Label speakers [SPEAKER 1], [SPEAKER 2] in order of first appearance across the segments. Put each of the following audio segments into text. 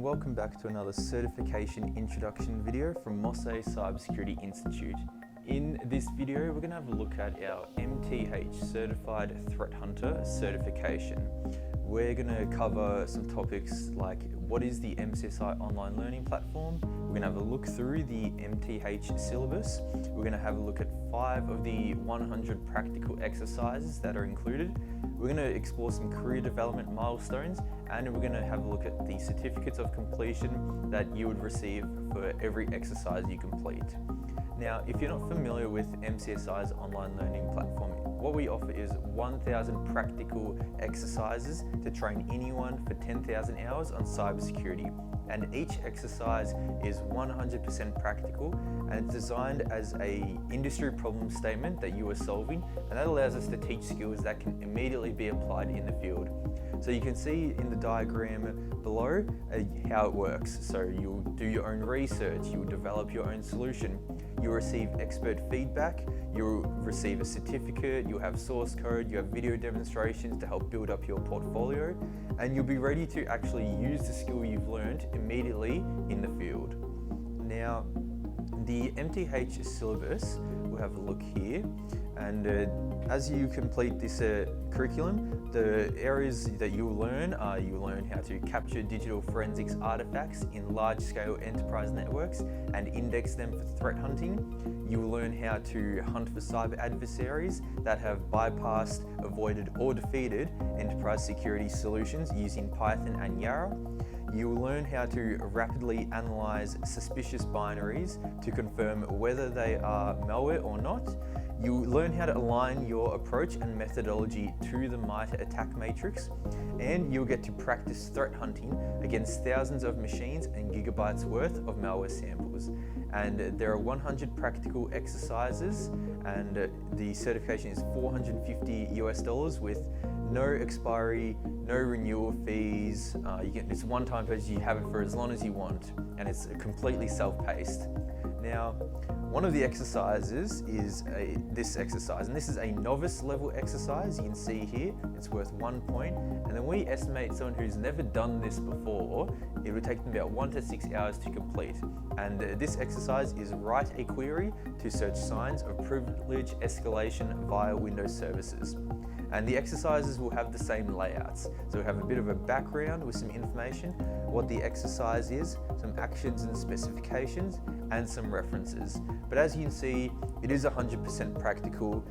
[SPEAKER 1] welcome back to another certification introduction video from Mosse Cybersecurity Institute. In this video, we're going to have a look at our MTH Certified Threat Hunter certification. We're going to cover some topics like what is the MCSI online learning platform. We're going to have a look through the MTH syllabus. We're going to have a look at 5 of the 100 practical exercises that are included. We're going to explore some career development milestones, and we're going to have a look at the certificates of completion that you would receive for every exercise you complete. Now, if you're not familiar with MCSI's online learning platform, what we offer is 1,000 practical exercises to train anyone for 10,000 hours on cybersecurity. And each exercise is 100% practical, and it's designed as an industry problem statement that you are solving, and that allows us to teach skills that can immediately be applied in the field. So you can see in the diagram below how it works. So you'll do your own research, you'll develop your own solution, you'll receive expert feedback, you'll receive a certificate, you'll have source code, you have video demonstrations to help build up your portfolio, and you'll be ready to actually use the skill you've learned immediately in the field. Now, the MTH syllabus, we'll have a look here, and as you complete this curriculum, the areas that you'll learn are you learn how to capture digital forensics artifacts in large-scale enterprise networks and index them for threat hunting. You'll learn how to hunt for cyber adversaries that have bypassed, avoided, or defeated enterprise security solutions using Python and Yara. You'll learn how to rapidly analyze suspicious binaries to confirm whether they are malware or not. You'll learn how to align your approach and methodology to the MITRE attack matrix, and you'll get to practice threat hunting against thousands of machines and gigabytes worth of malware samples. And there are 100 practical exercises, and the certification is $450 with no expiry, no renewal fees. It's one-time purchase, you have it for as long as you want, and it's completely self-paced. Now, one of the exercises is this exercise, and this is a novice level exercise. You can see here, it's worth 1 point, and then we estimate someone who's never done this before, it would take them about 1 to 6 hours to complete. And this exercise is write a query to search signs of privilege escalation via Windows services. And the exercises will have the same layouts. So we have a bit of a background with some information, what the exercise is, some actions and specifications, and some references. But as you can see, it is 100% practical.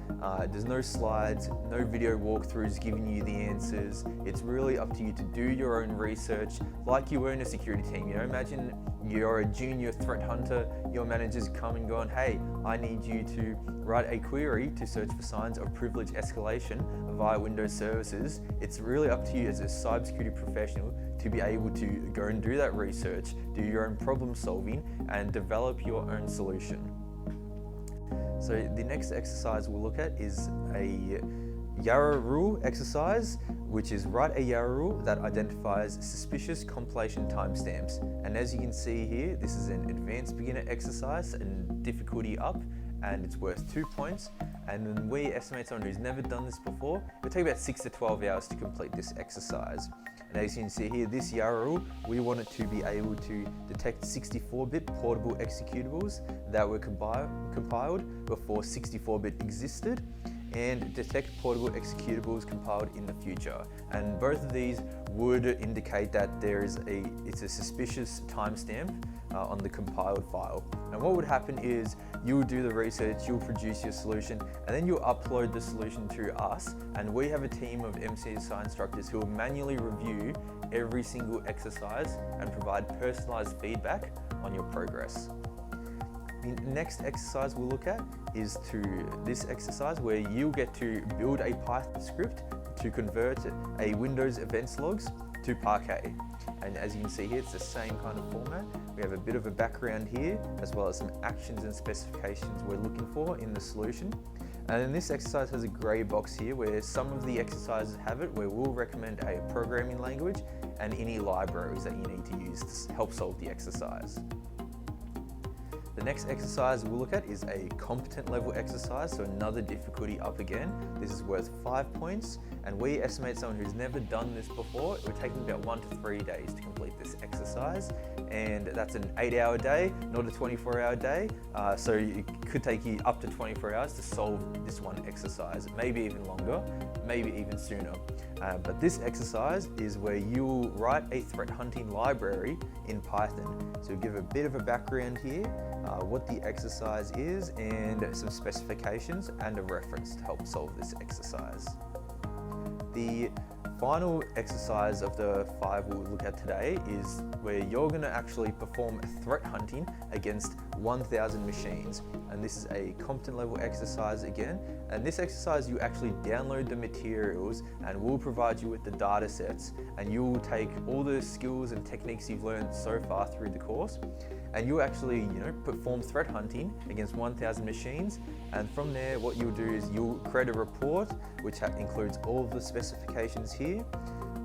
[SPEAKER 1] There's no slides, no video walkthroughs giving you the answers. It's really up to you to do your own research like you were in a security team. You know, imagine you're a junior threat hunter, your manager's come and gone, hey, I need you to write a query to search for signs of privilege escalation via Windows services. It's really up to you as a cybersecurity professional to be able to go and do that research, do your own problem solving, and develop your own solution. So the next exercise we'll look at is a Yara rule exercise, which is write a Yara rule that identifies suspicious compilation timestamps. And as you can see here, this is an advanced beginner exercise and difficulty up, and it's worth 2 points. And then we estimate someone who's never done this before, it'll take about 6 to 12 hours to complete this exercise. And as you can see here, this Yara rule, we want it to be able to detect 64-bit portable executables that were compiled before 64-bit existed, and detect portable executables compiled in the future. And both of these would indicate that it's a suspicious timestamp on the compiled file. And what would happen is you'll do the research, you'll produce your solution, and then you'll upload the solution to us, and we have a team of MCSI instructors who will manually review every single exercise and provide personalized feedback on your progress. The next exercise we'll look at is this exercise where you'll get to build a Python script to convert a Windows events logs to Parquet. And as you can see here, it's the same kind of format. We have a bit of a background here, as well as some actions and specifications we're looking for in the solution. And then this exercise has a grey box here where some of the exercises have it, where we'll recommend a programming language and any libraries that you need to use to help solve the exercise. The next exercise we'll look at is a competent level exercise, so another difficulty up again. This is worth 5 points, and we estimate someone who's never done this before, it would take them about 1 to 3 days to complete this exercise, and that's an 8-hour day, not a 24-hour day, so it could take you up to 24 hours to solve this one exercise, maybe even longer, maybe even sooner. But this exercise is where you'll write a threat hunting library in Python. So we'll give a bit of a background here, what the exercise is and some specifications and a reference to help solve this exercise. The final exercise of the 5 we'll look at today is where you're going to actually perform threat hunting against 1,000 machines, and this is a competent level exercise again, and this exercise you actually download the materials and we'll provide you with the data sets, and you'll take all the skills and techniques you've learned so far through the course and you'll actually perform threat hunting against 1,000 machines, and from there what you'll do is you'll create a report which includes all of the specifications here,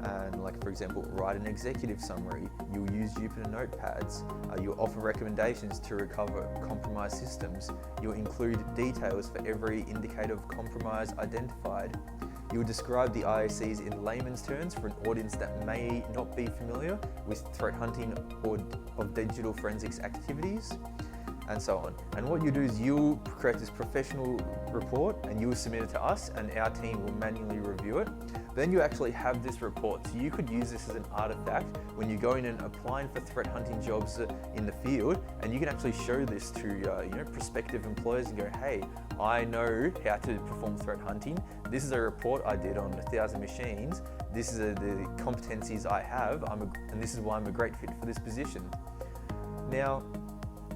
[SPEAKER 1] and like for example write an executive summary, you'll use Jupyter notepads, you'll offer recommendations to recover compromised systems, you'll include details for every indicator of compromise identified. You'll describe the IOCs in layman's terms for an audience that may not be familiar with threat hunting or of digital forensics activities, and so on. And what you do is you'll create this professional report and you'll submit it to us, and our team will manually review it. Then you actually have this report, so you could use this as an artifact when you're going and applying for threat hunting jobs in the field, and you can actually show this to prospective employers and go, hey, I know how to perform threat hunting. This is a report I did on 1,000 machines. This is the competencies I have, and this is why I'm a great fit for this position. Now,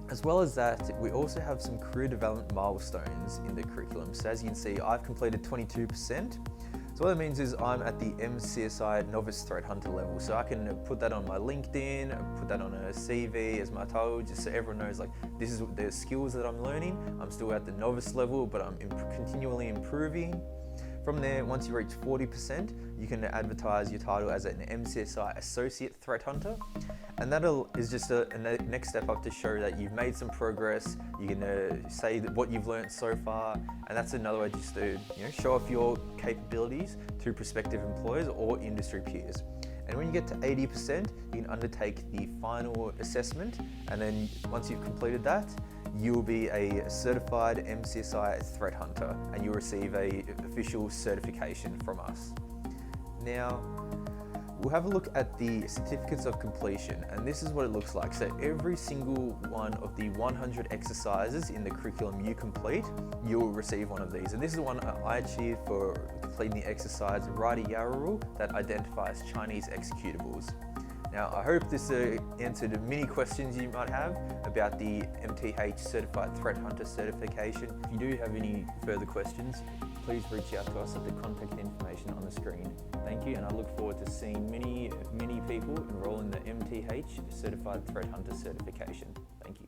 [SPEAKER 1] as well as that, we also have some career development milestones in the curriculum. So as you can see, I've completed 22%. So what that means is I'm at the MCSI Novice Threat Hunter level. So I can put that on my LinkedIn, put that on a CV as my title, just so everyone knows like this is the skills that I'm learning. I'm still at the novice level, but I'm continually improving. From there, once you reach 40%, you can advertise your title as an MCSI Associate Threat Hunter. And that is just a next step up to show that you've made some progress. You can say what you've learned so far, and that's another way just to show off your capabilities to prospective employers or industry peers. And when you get to 80%, you can undertake the final assessment, and then once you've completed that, you'll be a certified MCSI threat hunter, and you'll receive an official certification from us. Now, we'll have a look at the certificates of completion, and this is what it looks like. So every single one of the 100 exercises in the curriculum you complete, you'll receive one of these. And this is the one I achieved for completing the exercise Write a Yarrow rule that identifies Chinese executables. Now, I hope this answered many questions you might have about the MTH Certified Threat Hunter certification. If you do have any further questions, please reach out to us at the contact information on the screen. Thank you, and I look forward to seeing many people enroll in the MTH Certified Threat Hunter certification. Thank you.